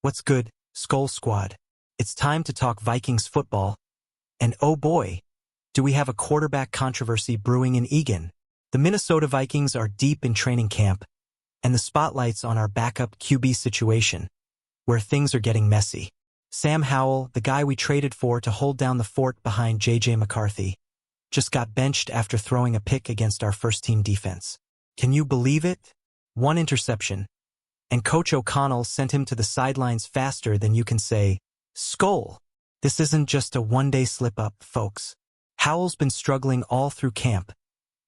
What's good, Skol Squad? It's time to talk Vikings football. And oh boy, do we have a quarterback controversy brewing in Egan. The Minnesota Vikings are deep in training camp, and the spotlight's on our backup QB situation, where things are getting messy. Sam Howell, the guy we traded for to hold down the fort behind J.J. McCarthy, just got benched after throwing a pick against our first-team defense. Can you believe it? One interception, and Coach O'Connell sent him to the sidelines faster than you can say, Skol. This isn't just a one-day slip-up, folks. Howell's been struggling all through camp,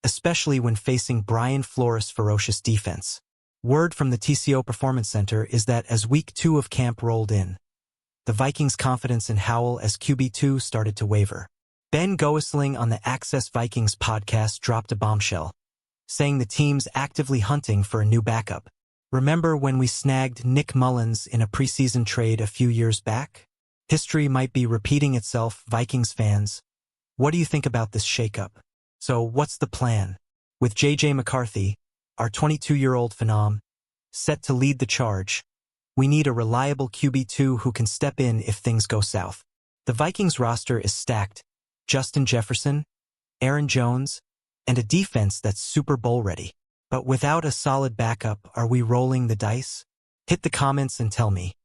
especially when facing Brian Flores' ferocious defense. Word from the TCO Performance Center is that as week 2 of camp rolled in, the Vikings' confidence in Howell as QB2 started to waver. Ben Goesling on the Access Vikings podcast dropped a bombshell, saying the team's actively hunting for a new backup. Remember when we snagged Nick Mullins in a preseason trade a few years back? History might be repeating itself, Vikings fans. What do you think about this shakeup? So what's the plan? With J.J. McCarthy, our 22-year-old phenom, set to lead the charge, we need a reliable QB2 who can step in if things go south. The Vikings roster is stacked. Justin Jefferson, Aaron Jones, and a defense that's Super Bowl ready. But without a solid backup, are we rolling the dice? Hit the comments and tell me.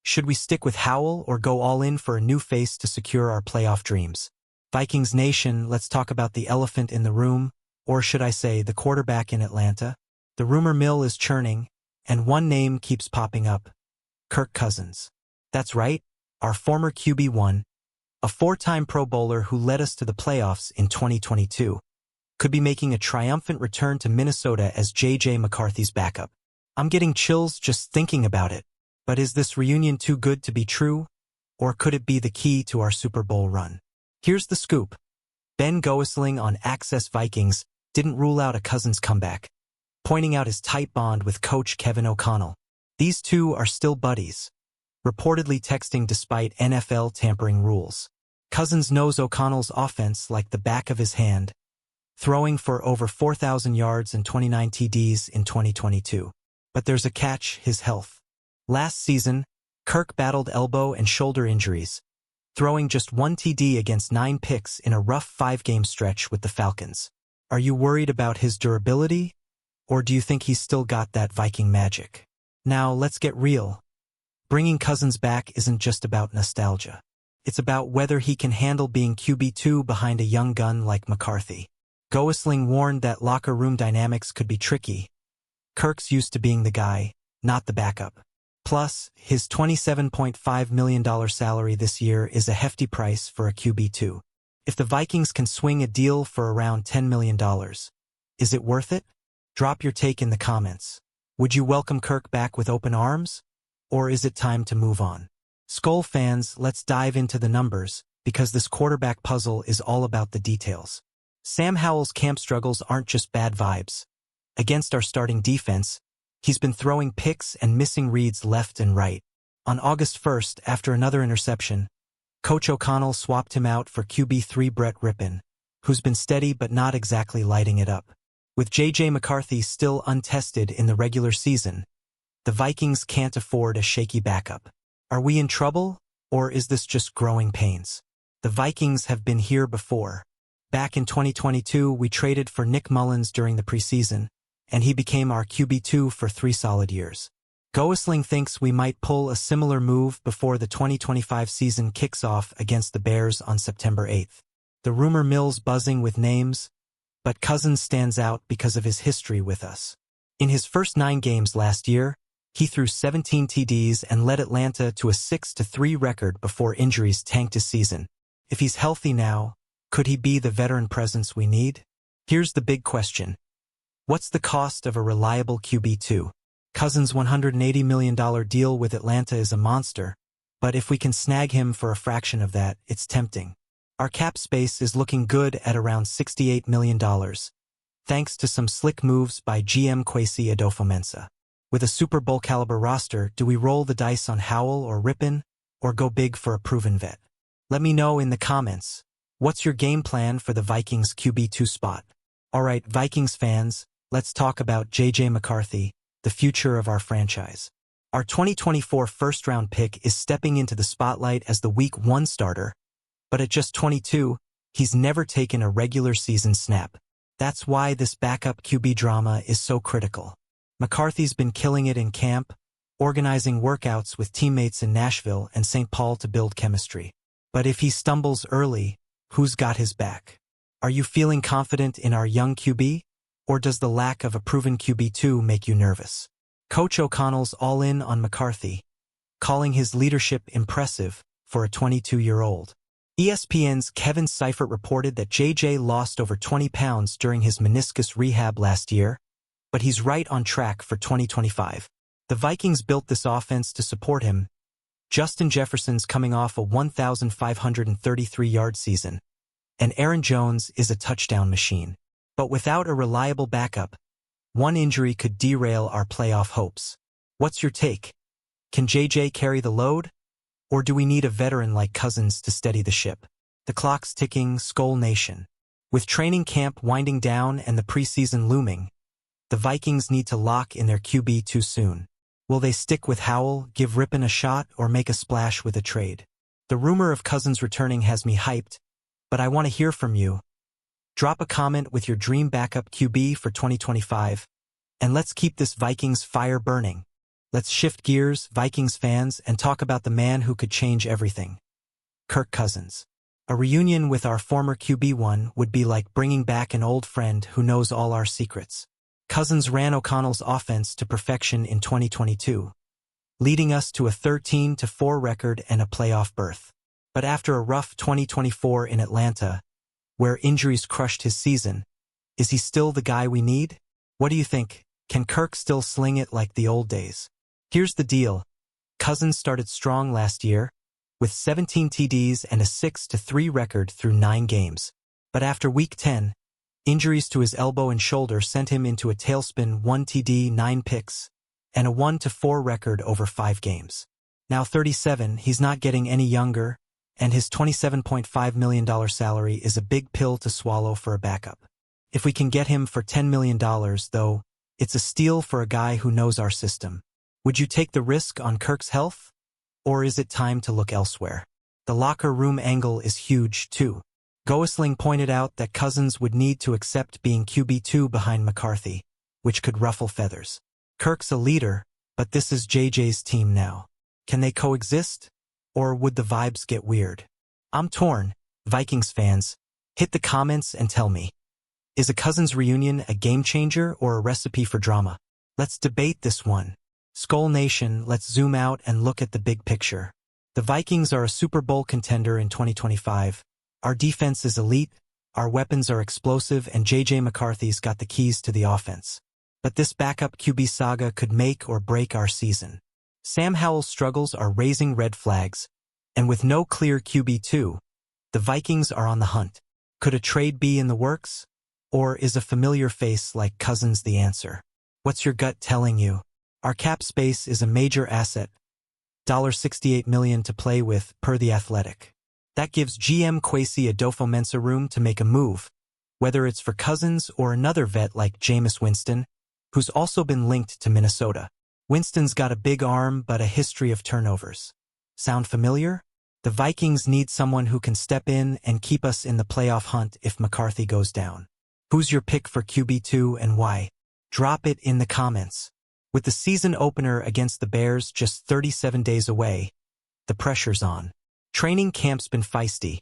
Should we stick with Howell or go all in for a new face to secure our playoff dreams? Vikings Nation, let's talk about the elephant in the room, or should I say the quarterback in Atlanta? The rumor mill is churning, and one name keeps popping up. Kirk Cousins. That's right, our former QB1, a 4-time Pro Bowler who led us to the playoffs in 2022. Could be making a triumphant return to Minnesota as J.J. McCarthy's backup. I'm getting chills just thinking about it. But is this reunion too good to be true? Or could it be the key to our Super Bowl run? Here's the scoop. Ben Goesling on Access Vikings didn't rule out a Cousins comeback, pointing out his tight bond with Coach Kevin O'Connell. These two are still buddies, reportedly texting despite NFL tampering rules. Cousins knows O'Connell's offense like the back of his hand, throwing for over 4,000 yards and 29 TDs in 2022. But there's a catch: his health. Last season, Kirk battled elbow and shoulder injuries, throwing just 1 TD against 9 picks in a rough 5-game stretch with the Falcons. Are you worried about his durability? Or do you think he's still got that Viking magic? Now, let's get real. Bringing Cousins back isn't just about nostalgia. It's about whether he can handle being QB2 behind a young gun like McCarthy. Goesling warned that locker room dynamics could be tricky. Kirk's used to being the guy, not the backup. Plus, his $27.5 million salary this year is a hefty price for a QB2. If the Vikings can swing a deal for around $10 million, is it worth it? Drop your take in the comments. Would you welcome Kirk back with open arms? Or is it time to move on? Skol fans, let's dive into the numbers, because this quarterback puzzle is all about the details. Sam Howell's camp struggles aren't just bad vibes. Against our starting defense, he's been throwing picks and missing reads left and right. On August 1st, after another interception, Coach O'Connell swapped him out for QB3 Brett Rypien, who's been steady but not exactly lighting it up. With J.J. McCarthy still untested in the regular season, the Vikings can't afford a shaky backup. Are we in trouble, or is this just growing pains? The Vikings have been here before. Back in 2022, we traded for Nick Mullins during the preseason, and he became our QB2 for 3 solid years. Goesling thinks we might pull a similar move before the 2025 season kicks off against the Bears on September 8th. The rumor mill's buzzing with names, but Cousins stands out because of his history with us. In his first 9 games last year, he threw 17 TDs and led Atlanta to a 6-3 record before injuries tanked his season. If he's healthy now, could he be the veteran presence we need? Here's the big question. What's the cost of a reliable QB2? Cousins' $180 million deal with Atlanta is a monster, but if we can snag him for a fraction of that, it's tempting. Our cap space is looking good at around $68 million, thanks to some slick moves by GM Kwesi Adofo-Mensah. With a Super Bowl caliber roster, do we roll the dice on Howell or Rypien, or go big for a proven vet? Let me know in the comments. What's your game plan for the Vikings QB2 spot? Alright, Vikings fans, let's talk about J.J. McCarthy, the future of our franchise. Our 2024 first-round pick is stepping into the spotlight as the Week 1 starter, but at just 22, he's never taken a regular season snap. That's why this backup QB drama is so critical. McCarthy's been killing it in camp, organizing workouts with teammates in Nashville and St. Paul to build chemistry. But if he stumbles early, who's got his back? Are you feeling confident in our young QB? Or does the lack of a proven QB2 make you nervous? Coach O'Connell's all in on McCarthy, calling his leadership impressive for a 22-year-old. ESPN's Kevin Seifert reported that JJ lost over 20 pounds during his meniscus rehab last year, but he's right on track for 2025. The Vikings built this offense to support him. Justin Jefferson's coming off a 1,533-yard season, and Aaron Jones is a touchdown machine. But without a reliable backup, one injury could derail our playoff hopes. What's your take? Can JJ carry the load? Or do we need a veteran like Cousins to steady the ship? The clock's ticking, Skol Nation. With training camp winding down and the preseason looming, the Vikings need to lock in their QB too soon. Will they stick with Howell, give Rippon a shot, or make a splash with a trade? The rumor of Cousins returning has me hyped, but I want to hear from you. Drop a comment with your dream backup QB for 2025, and let's keep this Vikings fire burning. Let's shift gears, Vikings fans, and talk about the man who could change everything. Kirk Cousins. A reunion with our former QB1 would be like bringing back an old friend who knows all our secrets. Cousins ran O'Connell's offense to perfection in 2022, leading us to a 13-4 record and a playoff berth. But after a rough 2024 in Atlanta, where injuries crushed his season, is he still the guy we need? What do you think? Can Kirk still sling it like the old days? Here's the deal. Cousins started strong last year, with 17 TDs and a 6-3 record through 9 games. But after Week 10, injuries to his elbow and shoulder sent him into a tailspin, 1 TD, 9 picks, and a 1-4 record over 5 games. Now 37, he's not getting any younger, and his $27.5 million salary is a big pill to swallow for a backup. If we can get him for $10 million, though, it's a steal for a guy who knows our system. Would you take the risk on Kirk's health? Or is it time to look elsewhere? The locker room angle is huge, too. Goesling pointed out that Cousins would need to accept being QB2 behind McCarthy, which could ruffle feathers. Kirk's a leader, but this is JJ's team now. Can they coexist? Or would the vibes get weird? I'm torn. Vikings fans, hit the comments and tell me. Is a Cousins reunion a game-changer or a recipe for drama? Let's debate this one. Skol Nation, let's zoom out and look at the big picture. The Vikings are a Super Bowl contender in 2025. Our defense is elite, our weapons are explosive, and JJ McCarthy's got the keys to the offense. But this backup QB saga could make or break our season. Sam Howell's struggles are raising red flags, and with no clear QB2, the Vikings are on the hunt. Could a trade be in the works? Or is a familiar face like Cousins the answer? What's your gut telling you? Our cap space is a major asset, $68 million to play with per The Athletic. That gives GM Kwesi Adofo-Mensah room to make a move, whether it's for Cousins or another vet like Jameis Winston, who's also been linked to Minnesota. Winston's got a big arm but a history of turnovers. Sound familiar? The Vikings need someone who can step in and keep us in the playoff hunt if McCarthy goes down. Who's your pick for QB2 and why? Drop it in the comments. With the season opener against the Bears just 37 days away, the pressure's on. Training camp's been feisty,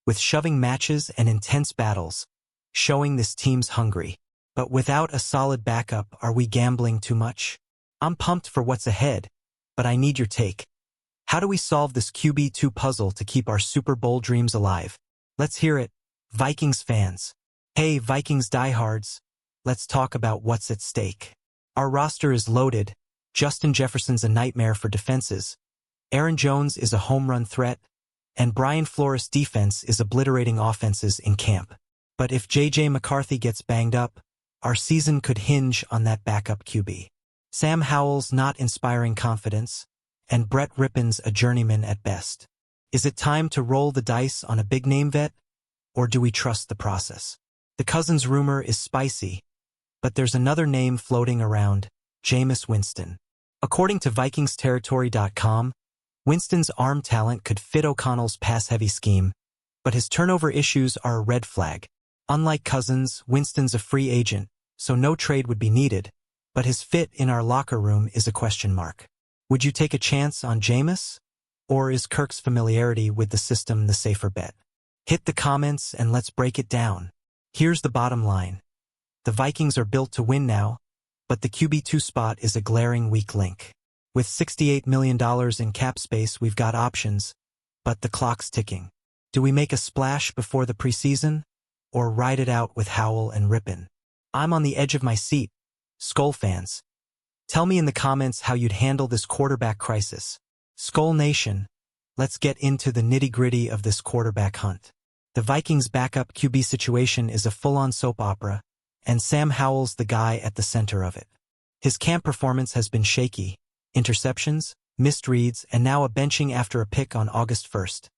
with shoving matches and intense battles, showing this team's hungry. But without a solid backup, are we gambling too much? I'm pumped for what's ahead, but I need your take. How do we solve this QB2 puzzle to keep our Super Bowl dreams alive? Let's hear it, Vikings fans. Hey, Vikings diehards, let's talk about what's at stake. Our roster is loaded. Justin Jefferson's a nightmare for defenses. Aaron Jones is a home run threat, and Brian Flores' defense is obliterating offenses in camp. But if JJ McCarthy gets banged up, our season could hinge on that backup QB. Sam Howell's not inspiring confidence, and Brett Rippon's a journeyman at best. Is it time to roll the dice on a big-name vet, or do we trust the process? The Cousins rumor is spicy, but there's another name floating around, Jameis Winston. According to VikingsTerritory.com, Winston's arm talent could fit O'Connell's pass-heavy scheme, but his turnover issues are a red flag. Unlike Cousins, Winston's a free agent, so no trade would be needed, but his fit in our locker room is a question mark. Would you take a chance on Jameis? Or is Kirk's familiarity with the system the safer bet? Hit the comments and let's break it down. Here's the bottom line. The Vikings are built to win now, but the QB2 spot is a glaring weak link. With $68 million in cap space, we've got options, but the clock's ticking. Do we make a splash before the preseason, or ride it out with Howell and Ripon? I'm on the edge of my seat. Skol fans, tell me in the comments how you'd handle this quarterback crisis. Skol Nation, let's get into the nitty-gritty of this quarterback hunt. The Vikings' backup QB situation is a full-on soap opera, and Sam Howell's the guy at the center of it. His camp performance has been shaky. Interceptions, missed reads, and now a benching after a pick on August 1st.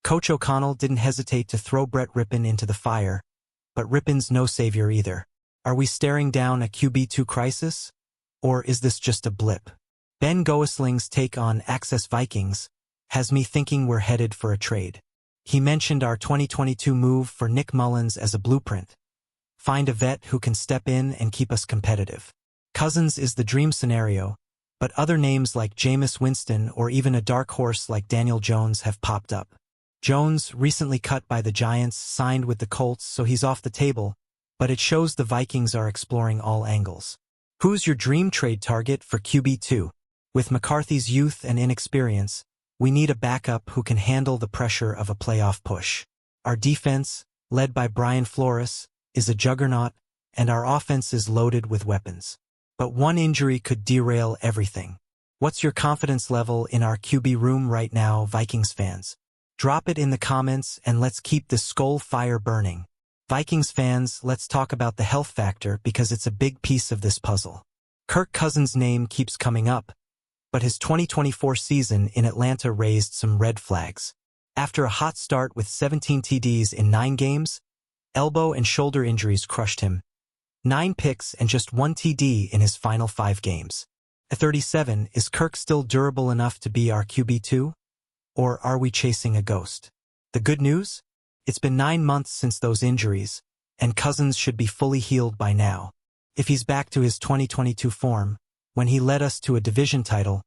Coach O'Connell didn't hesitate to throw Brett Ripon into the fire, but Ripon's no savior either. Are we staring down a QB2 crisis? Or is this just a blip? Ben Goesling's take on Access Vikings has me thinking we're headed for a trade. He mentioned our 2022 move for Nick Mullins as a blueprint. Find a vet who can step in and keep us competitive. Cousins is the dream scenario, but other names like Jameis Winston or even a dark horse like Daniel Jones have popped up. Jones, recently cut by the Giants, signed with the Colts, so he's off the table, but it shows the Vikings are exploring all angles. Who's your dream trade target for QB2? With McCarthy's youth and inexperience, we need a backup who can handle the pressure of a playoff push. Our defense, led by Brian Flores, is a juggernaut, and our offense is loaded with weapons. But one injury could derail everything. What's your confidence level in our QB room right now, Vikings fans? Drop it in the comments and let's keep this Skol fire burning. Vikings fans, let's talk about the health factor because it's a big piece of this puzzle. Kirk Cousins' name keeps coming up, but his 2024 season in Atlanta raised some red flags. After a hot start with 17 TDs in 9 games, elbow and shoulder injuries crushed him. 9 picks and just 1 TD in his final 5 games. At 37, is Kirk still durable enough to be our QB2? Or are we chasing a ghost? The good news? It's been 9 months since those injuries, and Cousins should be fully healed by now. If he's back to his 2022 form, when he led us to a division title,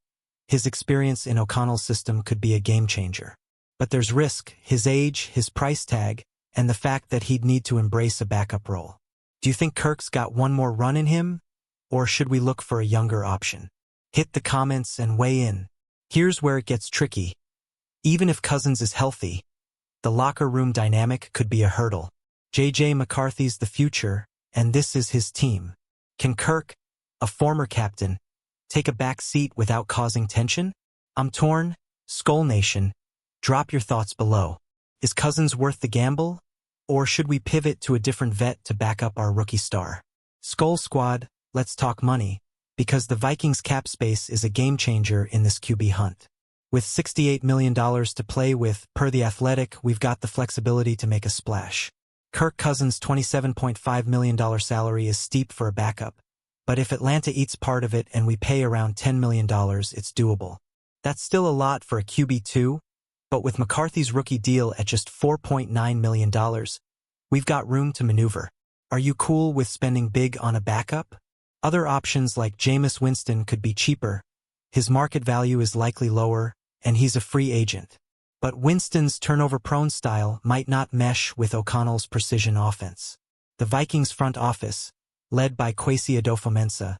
his experience in O'Connell's system could be a game-changer. But there's risk, his age, his price tag, and the fact that he'd need to embrace a backup role. Do you think Kirk's got one more run in him? Or should we look for a younger option? Hit the comments and weigh in. Here's where it gets tricky. Even if Cousins is healthy, the locker room dynamic could be a hurdle. J.J. McCarthy's the future, and this is his team. Can Kirk, a former captain, take a back seat without causing tension? I'm torn. Skol Nation, drop your thoughts below. Is Cousins worth the gamble? Or should we pivot to a different vet to back up our rookie star? Skol Squad, let's talk money, because the Vikings cap space is a game changer in this QB hunt. With $68 million to play with, per The Athletic, we've got the flexibility to make a splash. Kirk Cousins' $27.5 million salary is steep for a backup, but if Atlanta eats part of it and we pay around $10 million, it's doable. That's still a lot for a QB2, but with McCarthy's rookie deal at just $4.9 million, we've got room to maneuver. Are you cool with spending big on a backup? Other options like Jameis Winston could be cheaper. His market value is likely lower, and he's a free agent. But Winston's turnover-prone style might not mesh with O'Connell's precision offense. The Vikings front office, led by Kwesi Adofo-Mensah,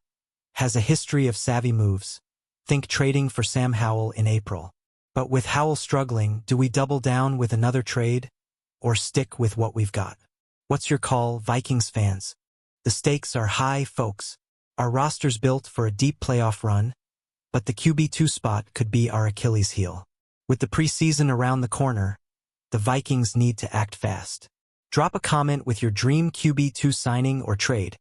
has a history of savvy moves. Think trading for Sam Howell in April. But with Howell struggling, do we double down with another trade, or stick with what we've got? What's your call, Vikings fans? The stakes are high, folks. Our roster's built for a deep playoff run, but the QB2 spot could be our Achilles heel. With the preseason around the corner, the Vikings need to act fast. Drop a comment with your dream QB2 signing or trade.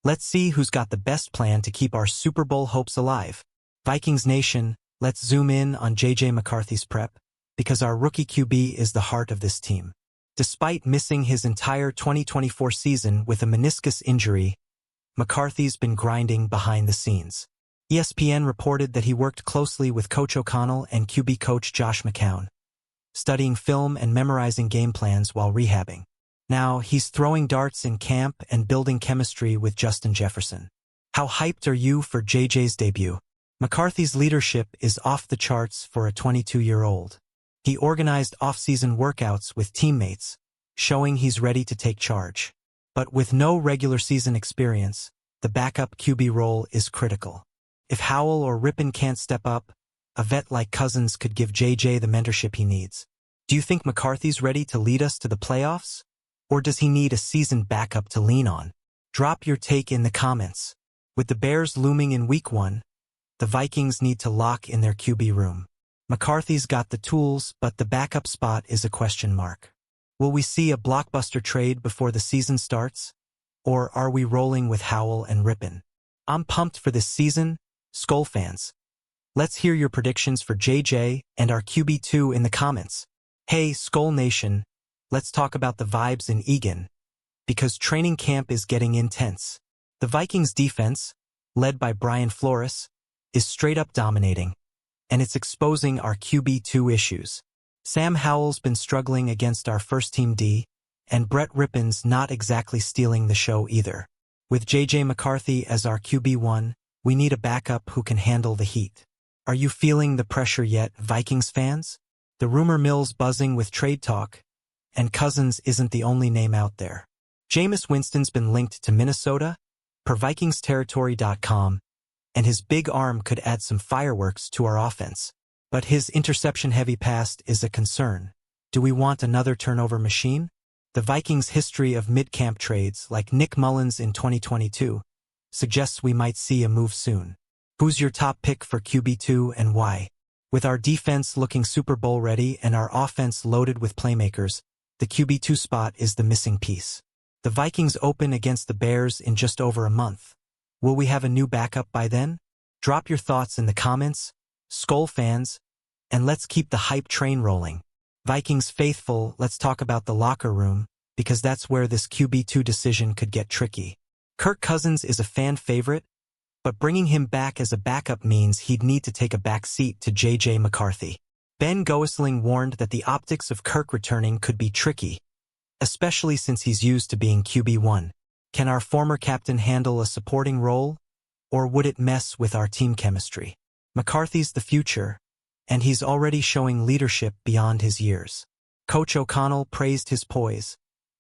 Let's see who's got the best plan to keep our Super Bowl hopes alive. Vikings Nation, let's zoom in on J.J. McCarthy's prep, because our rookie QB is the heart of this team. Despite missing his entire 2024 season with a meniscus injury, McCarthy's been grinding behind the scenes. ESPN reported that he worked closely with Coach O'Connell and QB coach Josh McCown, studying film and memorizing game plans while rehabbing. Now, he's throwing darts in camp and building chemistry with Justin Jefferson. How hyped are you for JJ's debut? McCarthy's leadership is off the charts for a 22-year-old. He organized off-season workouts with teammates, showing he's ready to take charge. But with no regular season experience, the backup QB role is critical. If Howell or Ripon can't step up, a vet like Cousins could give JJ the mentorship he needs. Do you think McCarthy's ready to lead us to the playoffs? Or does he need a seasoned backup to lean on? Drop your take in the comments. With the Bears looming in Week 1, the Vikings need to lock in their QB room. McCarthy's got the tools, but the backup spot is a question mark. Will we see a blockbuster trade before the season starts? Or are we rolling with Howell and Ripon? I'm pumped for this season, Skol fans. Let's hear your predictions for JJ and our QB2 in the comments. Hey, Skol Nation, let's talk about the vibes in Eagan, because training camp is getting intense. The Vikings defense, led by Brian Flores, is straight up dominating, and it's exposing our QB2 issues. Sam Howell's been struggling against our first-team D, and Brett Rippon's not exactly stealing the show either. With JJ McCarthy as our QB1, we need a backup who can handle the heat. Are you feeling the pressure yet, Vikings fans? The rumor mill's buzzing with trade talk, and Cousins isn't the only name out there. Jameis Winston's been linked to Minnesota, per VikingsTerritory.com, and his big arm could add some fireworks to our offense. But his interception-heavy past is a concern. Do we want another turnover machine? The Vikings' history of mid-camp trades, like Nick Mullins in 2022, suggests we might see a move soon. Who's your top pick for QB2 and why? With our defense looking Super Bowl ready and our offense loaded with playmakers, the QB2 spot is the missing piece. The Vikings open against the Bears in just over a month. Will we have a new backup by then? Drop your thoughts in the comments, Skol fans, and let's keep the hype train rolling. Vikings faithful, let's talk about the locker room, because that's where this QB2 decision could get tricky. Kirk Cousins is a fan favorite, but bringing him back as a backup means he'd need to take a back seat to JJ McCarthy. Ben Goesling warned that the optics of Kirk returning could be tricky, especially since he's used to being QB1. Can our former captain handle a supporting role, or would it mess with our team chemistry? McCarthy's the future, and he's already showing leadership beyond his years. Coach O'Connell praised his poise,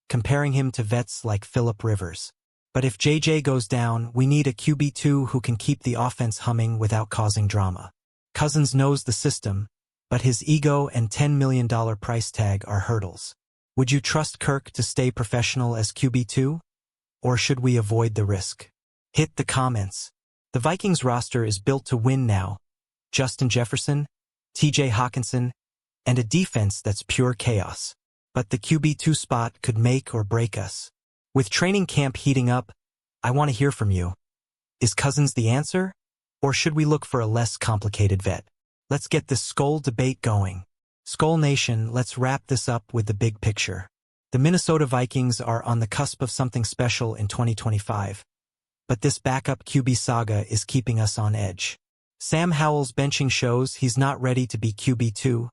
comparing him to vets like Phillip Rivers. But if JJ goes down, we need a QB2 who can keep the offense humming without causing drama. Cousins knows the system, but his ego and $10 million price tag are hurdles. Would you trust Kirk to stay professional as QB2? Or should we avoid the risk? Hit the comments. The Vikings roster is built to win now. Justin Jefferson, TJ Hawkinson, and a defense that's pure chaos. But the QB2 spot could make or break us. With training camp heating up, I want to hear from you. Is Cousins the answer? Or should we look for a less complicated vet? Let's get this Skol debate going. Skol Nation, let's wrap this up with the big picture. The Minnesota Vikings are on the cusp of something special in 2025. But this backup QB saga is keeping us on edge. Sam Howell's benching shows he's not ready to be QB2,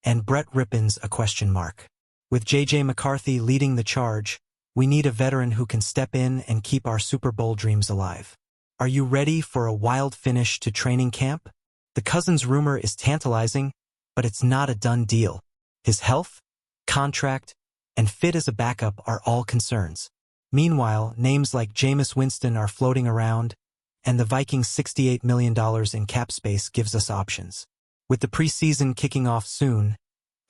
and Brett Rippon's a question mark. With JJ McCarthy leading the charge, we need a veteran who can step in and keep our Super Bowl dreams alive. Are you ready for a wild finish to training camp? The Cousins rumor is tantalizing, but it's not a done deal. His health, contract, and fit as a backup are all concerns. Meanwhile, names like Jameis Winston are floating around, and the Vikings' $68 million in cap space gives us options. With the preseason kicking off soon,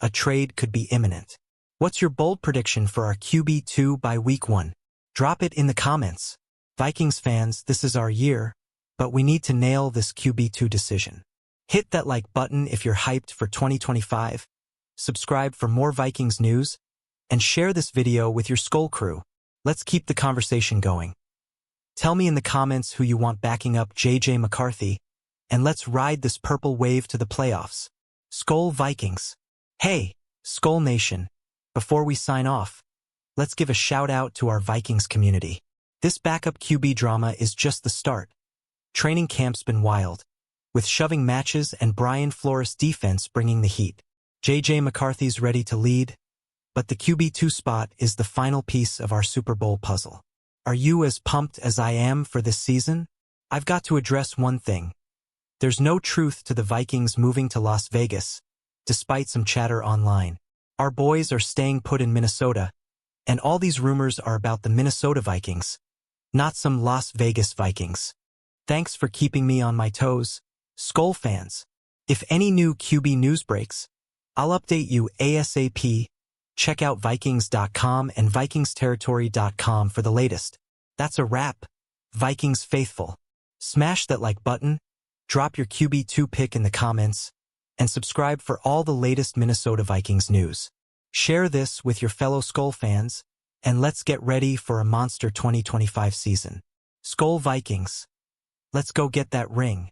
a trade could be imminent. What's your bold prediction for our QB2 by Week 1? Drop it in the comments. Vikings fans, this is our year, but we need to nail this QB2 decision. Hit that like button if you're hyped for 2025, subscribe for more Vikings news, and share this video with your Skol crew. Let's keep the conversation going. Tell me in the comments who you want backing up JJ McCarthy, and let's ride this purple wave to the playoffs. Skol Vikings. Hey, Skol Nation. Before we sign off, let's give a shout out to our Vikings community. This backup QB drama is just the start. Training camp's been wild, with shoving matches and Brian Flores' defense bringing the heat. J.J. McCarthy's ready to lead, but the QB2 spot is the final piece of our Super Bowl puzzle. Are you as pumped as I am for this season? I've got to address one thing. There's no truth to the Vikings moving to Las Vegas, despite some chatter online. Our boys are staying put in Minnesota, and all these rumors are about the Minnesota Vikings, not some Las Vegas Vikings. Thanks for keeping me on my toes, Skol fans. If any new QB news breaks, I'll update you ASAP. Check out Vikings.com and VikingsTerritory.com for the latest. That's a wrap, Vikings faithful. Smash that like button, drop your QB2 pick in the comments, and subscribe for all the latest Minnesota Vikings news. Share this with your fellow Skol fans, and let's get ready for a monster 2025 season. Skol Vikings. Let's go get that ring.